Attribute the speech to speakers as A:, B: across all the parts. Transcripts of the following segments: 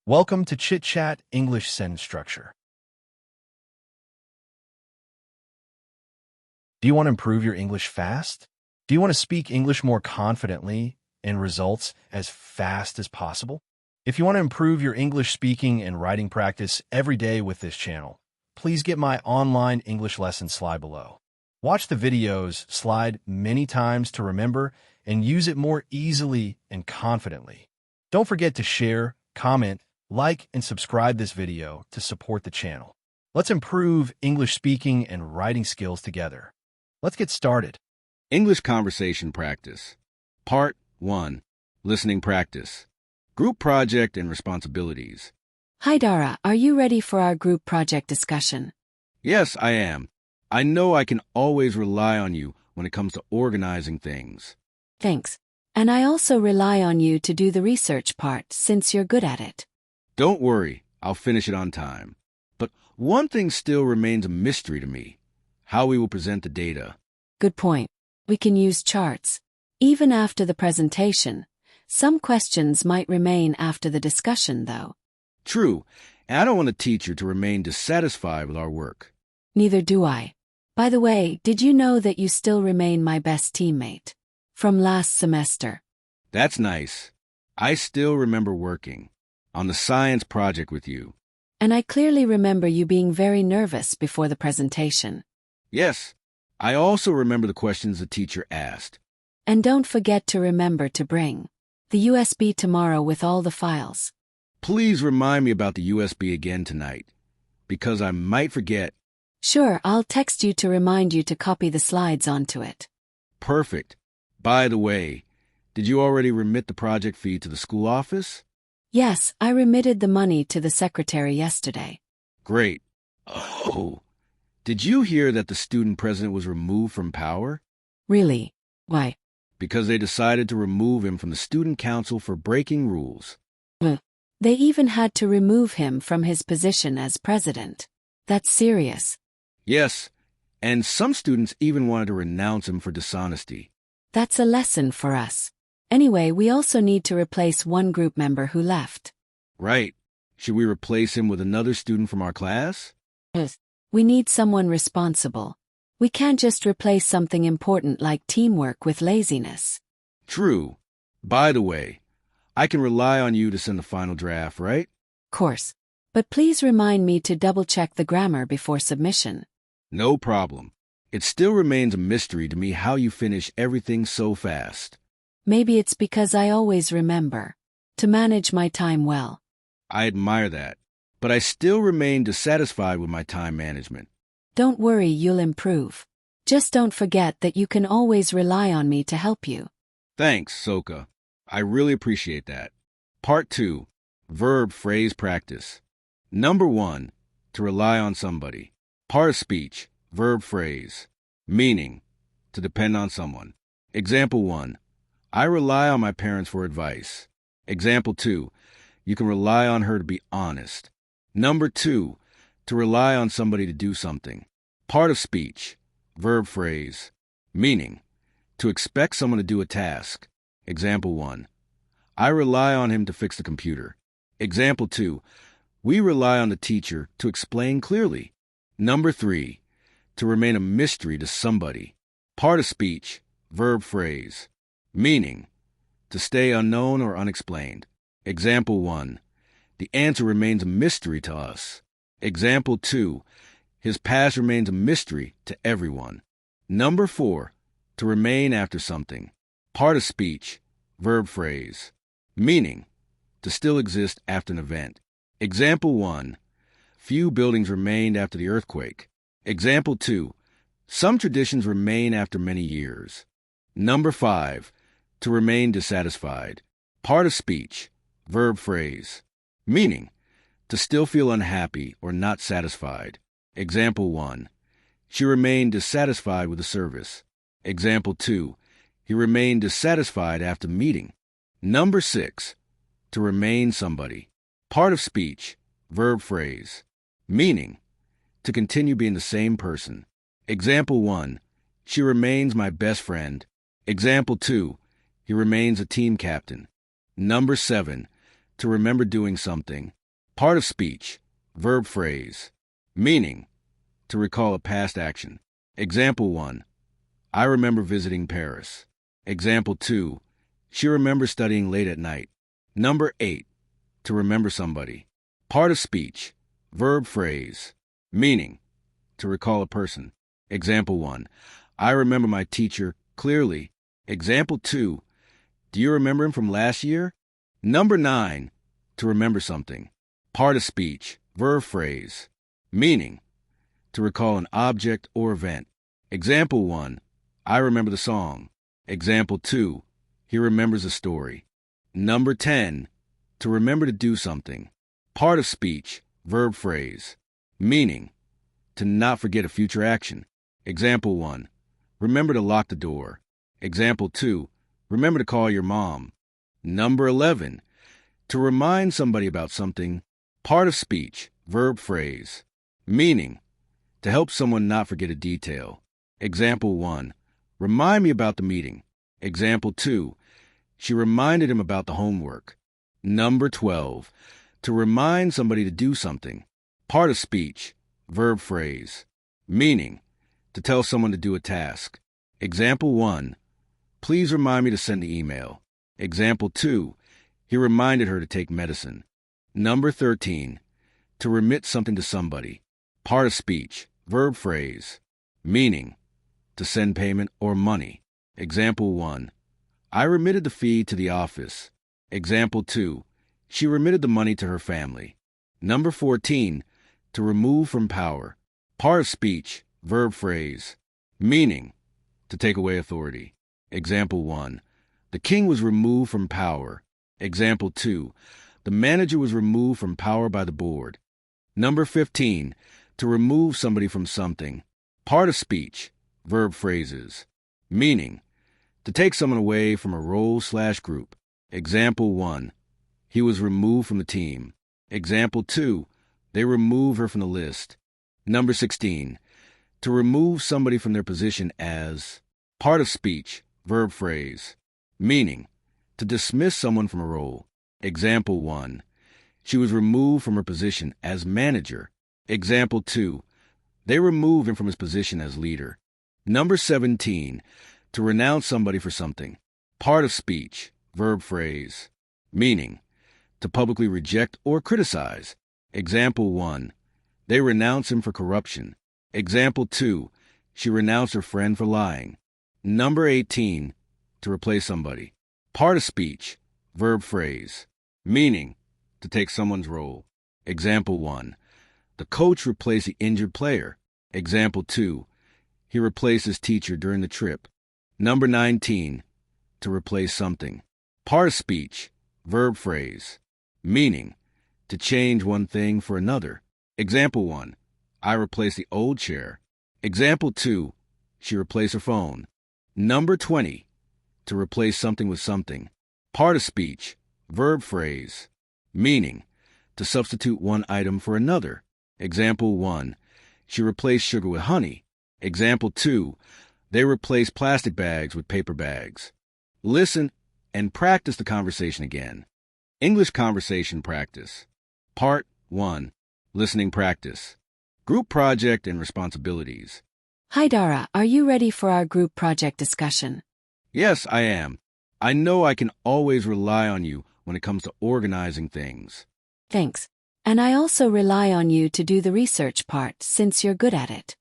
A: Welcome to Chitchat English Sentence Structure. Do you want to improve your English fast? Do you want to speak English more confidently and results as fast as possible? If you want to improve your English speaking and writing practice every day with this channel, please get my online English lesson slide below. Watch the videos slide many times to remember and use it more easily and confidently. Don't forget to share, comment, like, and subscribe this video to support the channel. Let's improve English speaking and writing skills together. Let's get started.
B: English Conversation Practice. Part 1. Listening Practice. Group Project and Responsibilities.
C: Hi, Dara. Are you ready for our group project discussion?
B: Yes, I am. I know I can always rely on you when it comes to organizing things.
C: Thanks. And I also rely on you to do the research part since you're good at it.
B: Don't worry, I'll finish it on time. But one thing still remains a mystery to me: how we will present the data.
C: Good point. We can use charts. Even after the presentation, some questions might remain after the discussion, though.
B: True, and I don't want the teacher to remain dissatisfied with our work.
C: Neither do I. By the way, did you know that you still remain my best teammate from last semester?
B: That's nice. I still remember working on the science project with you.
C: And I clearly remember you being very nervous before the presentation.
B: Yes, I also remember the questions the teacher asked.
C: And don't forget to remember to bring the USB tomorrow with all the files.
B: Please remind me about the USB again tonight, because I might forget.
C: Sure, I'll text you to remind you to copy the slides onto it.
B: Perfect. By the way, did you already remit the project fee to the school office?
C: Yes, I remitted the money to the secretary yesterday.
B: Great. Oh, did you hear that the student president was removed from power?
C: Really? Why?
B: Because they decided to remove him from the student council for breaking rules.
C: They even had to remove him from his position as president. That's serious.
B: Yes, and some students even wanted to renounce him for dishonesty.
C: That's a lesson for us. Anyway, we also need to replace one group member who left.
B: Right. Should we replace him with another student from our class?
C: We need someone responsible. We can't just replace something important like teamwork with laziness.
B: True. By the way, I can rely on you to send the final draft, right?
C: Course. But please remind me to double-check the grammar before submission.
B: No problem. It still remains a mystery to me how you finish everything so fast.
C: Maybe it's because I always remember to manage my time well.
B: I admire that, but I still remain dissatisfied with my time management.
C: Don't worry, you'll improve. Just don't forget that you can always rely on me to help you.
B: Thanks, Soka. I really appreciate that. Part 2. Verb phrase practice. Number 1. To rely on somebody. Part of speech. Verb phrase. Meaning. To depend on someone. Example 1. I rely on my parents for advice. Example 2. You can rely on her to be honest. Number 2. To rely on somebody to do something. Part of speech. Verb phrase. Meaning. To expect someone to do a task. Example 1. I rely on him to fix the computer. Example 2. We rely on the teacher to explain clearly. Number 3. To remain a mystery to somebody. Part of speech. Verb phrase. Meaning. To stay unknown or unexplained. Example 1. The answer remains a mystery to us. Example 2. His past remains a mystery to everyone. Number 4. To remain after something. Part of speech. Verb phrase. Meaning. To still exist after an event. Example 1. Few buildings remained after the earthquake. Example 2. Some traditions remain after many years. Number 5. To remain dissatisfied. Part of speech. Verb phrase. Meaning. To still feel unhappy or not satisfied. Example 1. She remained dissatisfied with the service. Example 2. He remained dissatisfied after meeting. Number 6. To remain somebody. Part of speech. Verb phrase. Meaning. To continue being the same person. Example 1. She remains my best friend. Example 2. He remains a team captain. Number 7. to remember doing something. Part of speech, verb phrase. Meaning, to recall a past action. Example 1, I remember visiting Paris. Example 2, she remembers studying late at night. Number 8, to remember somebody. Part of speech, verb phrase. Meaning, to recall a person. Example 1, I remember my teacher clearly. Example 2, do you remember him from last year? Number 9, to remember something. Part of speech, verb phrase. Meaning, to recall an object or event. Example 1, I remember the song. Example 2, he remembers a story. Number 10, to remember to do something. Part of speech, verb phrase. Meaning, to not forget a future action. Example 1, remember to lock the door. Example 2, remember to call your mom. Number 11, to remind somebody about something. Part of speech, verb phrase. Meaning, to help someone not forget a detail. Example 1, remind me about the meeting. Example 2, she reminded him about the homework. Number 12, to remind somebody to do something. Part of speech, verb phrase. Meaning, to tell someone to do a task. Example 1, please remind me to send the email. Example 2, he reminded her to take medicine. Number 13, to remit something to somebody. Part of speech, verb phrase. Meaning, to send payment or money. Example 1, I remitted the fee to the office. Example 2, she remitted the money to her family. Number 14, to remove from power. Part of speech, verb phrase. Meaning, to take away authority. Example 1, the king was removed from power. Example 2, the manager was removed from power by the board. Number 15, to remove somebody from something. Part of speech, verb phrases. Meaning, to take someone away from a role/group. Example 1, he was removed from the team. Example 2, they removed her from the list. Number 16, to remove somebody from their position as. Part of speech, verb phrase. Meaning, to dismiss someone from a role. Example 1, she was removed from her position as manager. Example 2, they removed him from his position as leader. Number 17, to renounce somebody for something. Part of speech, verb phrase. Meaning, to publicly reject or criticize. Example 1, they renounce him for corruption. Example 2, she renounced her friend for lying. Number 18, to replace somebody. Part of speech, verb phrase. Meaning, to take someone's role. Example 1, the coach replaced the injured player. Example 2, he replaced his teacher during the trip. Number 19, to replace something. Part of speech, verb phrase. Meaning, to change one thing for another. Example 1, I replaced the old chair. Example 2, she replaced her phone. Number 20, to replace something with something. Part of speech, verb phrase. Meaning, to substitute one item for another. Example 1, she replaced sugar with honey. Example 2, they replaced plastic bags with paper bags. Listen and practice the conversation again. English conversation practice. Part 1, listening practice. Group project and responsibilities.
C: Hi Dara, are you ready for our group project discussion?
B: Yes, I am. I know I can always rely on you when it comes to organizing things.
C: Thanks. And I also rely on you to do the research part since you're good at it.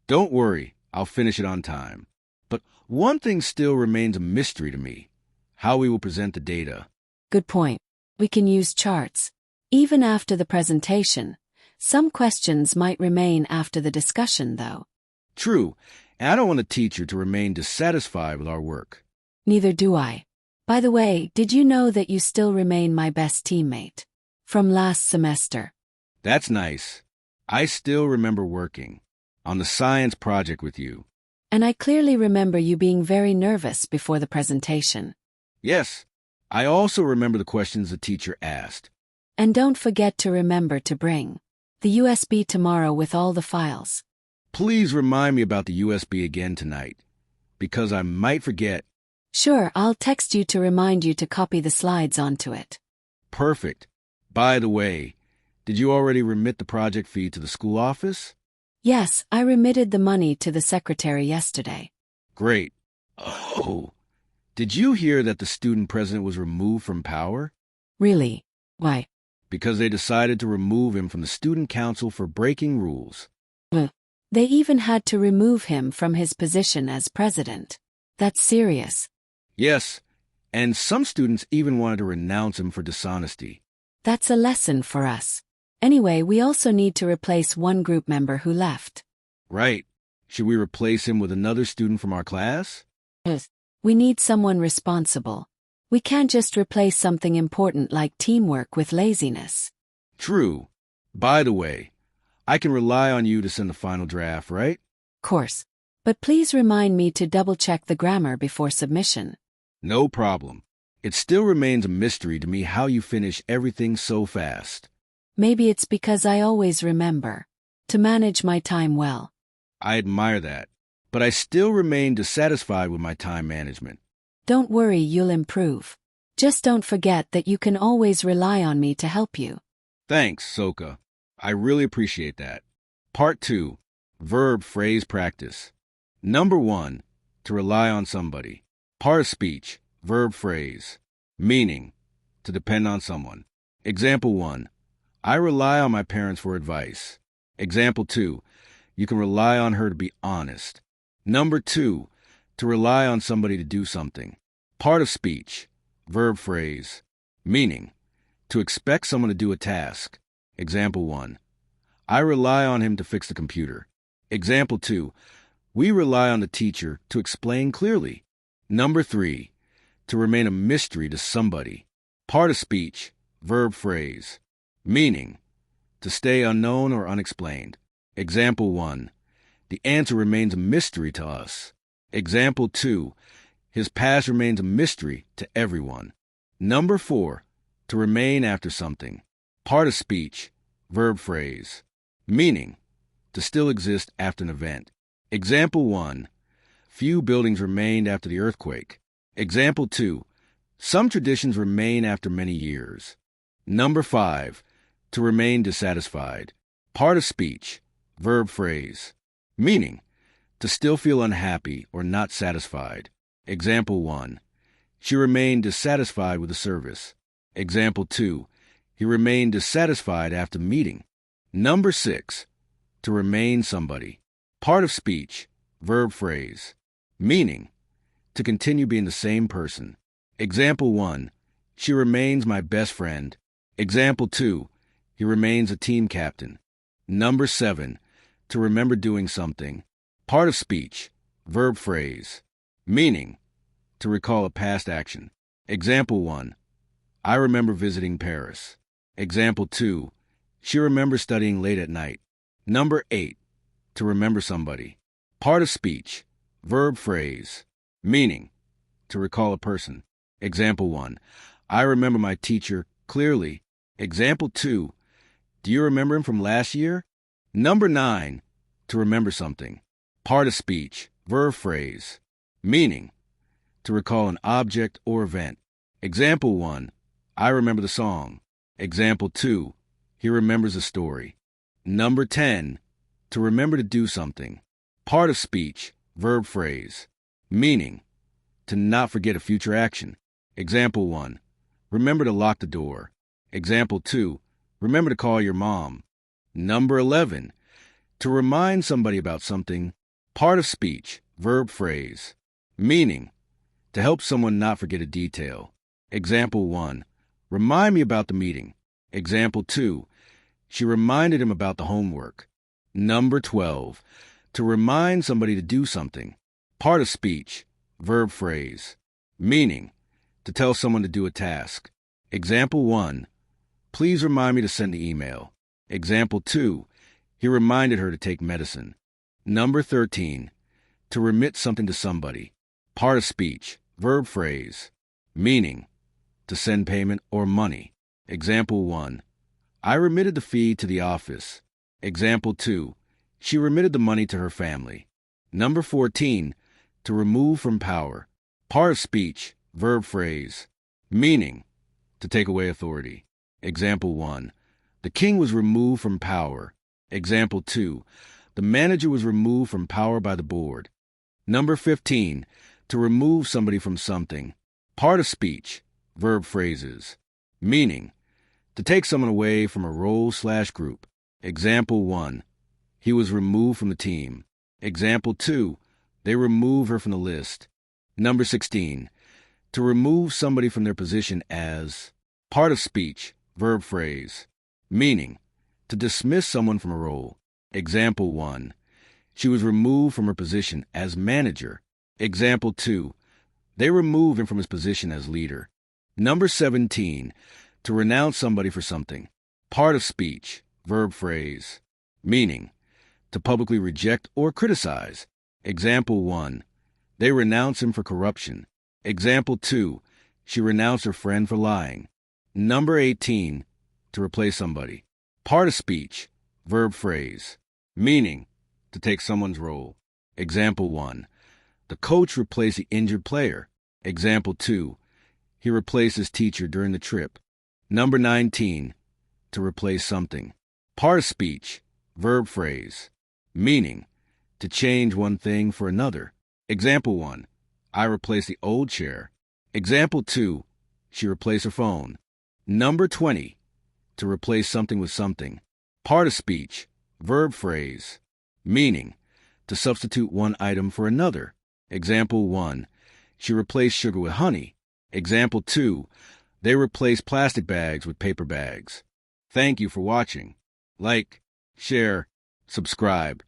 B: Don't worry, I'll finish it on time. But one thing still remains a mystery to me: how we will present the data.
C: Good point. We can use charts. Even after the presentation, some questions might remain after the discussion, though.
B: True, and I don't want the teacher to remain dissatisfied with our work.
C: Neither do I. By the way, did you know that you still remain my best teammate? From last semester.
B: That's nice. I still remember working on the science project with you.
C: And I clearly remember you being very nervous before the presentation.
B: Yes, I also remember the questions the teacher asked.
C: And don't forget to remember to bring the USB tomorrow with all the files.
B: Please remind me about the USB again tonight, because I might forget.
C: Sure, I'll text you to remind you to copy the slides onto it.
B: Perfect. By the way, did you already remit the project fee to the school office?
C: Yes, I remitted the money to the secretary yesterday.
B: Great. Oh, did you hear that the student president was removed from power?
C: Really? Why?
B: Because they decided to remove him from the student council for breaking rules.
C: They even had to remove him from his position as president. That's serious.
B: Yes, and some students even wanted to renounce him for dishonesty.
C: That's a lesson for us. Anyway, we also need to replace one group member who left.
B: Right. Should we replace him with another student from our class?
C: We need someone responsible. We can't just replace something important like teamwork with laziness.
B: True. By the way, I can rely on you to send the final draft, right?
C: Course. But please remind me to double-check the grammar before submission.
B: No problem. It still remains a mystery to me how you finish everything so fast.
C: Maybe it's because I always remember to manage my time well.
B: I admire that, but I still remain dissatisfied with my time management.
C: Don't worry, you'll improve. Just don't forget that you can always rely on me to help you.
B: Thanks, Soka. I really appreciate that. Part 2. Verb phrase practice. Number 1. To rely on somebody. Part of speech. Verb phrase. Meaning. To depend on someone. Example 1. I rely on my parents for advice. Example 2. You can rely on her to be honest. Number 2. To rely on somebody to do something. Part of speech. Verb phrase. Meaning. To expect someone to do a task. Example 1. I rely on him to fix the computer. Example 2. We rely on the teacher to explain clearly. Number 3. To remain a mystery to somebody. Part of speech. Verb phrase. Meaning. To stay unknown or unexplained. Example 1. The answer remains a mystery to us. Example 2. His past remains a mystery to everyone. Number 4. To remain after something. Part of speech. Verb phrase. Meaning. To still exist after an event. Example 1. Few buildings remained after the earthquake. Example 2. Some traditions remain after many years. Number 5. To remain dissatisfied. Part of speech. Verb phrase. Meaning. To still feel unhappy or not satisfied. Example 1. She remained dissatisfied with the service. Example 2. He remained dissatisfied after the meeting. Number 6. To remain somebody. Part of speech. Verb phrase. Meaning. To continue being the same person. Example 1. She remains my best friend. Example 2. He remains a team captain. Number 7. To remember doing something. Part of speech. Verb phrase. Meaning. To recall a past action. Example 1. I remember visiting Paris. Example 2. She remembers studying late at night. Number 8. To remember somebody. Part of speech. Verb phrase. Meaning. To recall a person. Example 1. I remember my teacher clearly. Example 2. Do you remember him from last year? Number 9. To remember something. Part of speech. Verb phrase. Meaning. To recall an object or event. Example 1. I remember the song. Example 2. He remembers a story. Number 10. To remember to do something. Part of speech. Verb phrase. Meaning. To not forget a future action. Example 1. Remember to lock the door. Example 2. Remember to call your mom. Number 11. To remind somebody about something. Part of speech. Verb phrase. Meaning. To help someone not forget a detail. Example 1. Remind me about the meeting. Example 2. She reminded him about the homework. Number 12. To remind somebody to do something. Part of speech. Verb phrase. Meaning. To tell someone to do a task. Example 1. Please remind me to send the email. Example 2. He reminded her to take medicine. Number 13. To remit something to somebody. Part of speech. Verb phrase. Meaning. To send payment or money. Example 1. I remitted the fee to the office. Example 2. She remitted the money to her family. Number 14. To remove from power. Part of speech. Verb phrase. Meaning. to take away authority. Example 1. The king was removed from power. Example 2. The manager was removed from power by the board. Number 15. To remove somebody from something. Part of speech, verb phrases. Meaning, to take someone away from a role/group. Example 1. He was removed from the team. Example 2. They removed her from the list. Number 16. To remove somebody from their position as. Part of speech, verb phrase. Meaning, to dismiss someone from a role. Example 1. She was removed from her position as manager. Example 2. They removed him from his position as leader. Number 17. To renounce somebody for something. Part of speech, verb phrase. Meaning, to publicly reject or criticize. Example 1. They renounce him for corruption. Example 2. She renounced her friend for lying. Number 18. To replace somebody. Part of speech, verb phrase. Meaning, to take someone's role. Example 1. The coach replaced the injured player. Example 2. He replaced his teacher during the trip. Number 19. To replace something. Part of speech, verb phrase. Meaning, to change one thing for another. Example 1. I replaced the old chair. Example 2. She replaced her phone. Number 20. To replace something with something. Part of speech, verb phrase. Meaning, to substitute one item for another. Example 1. She replaced sugar with honey. Example 2. They replaced plastic bags with paper bags. Thank you for watching. Like, share, subscribe.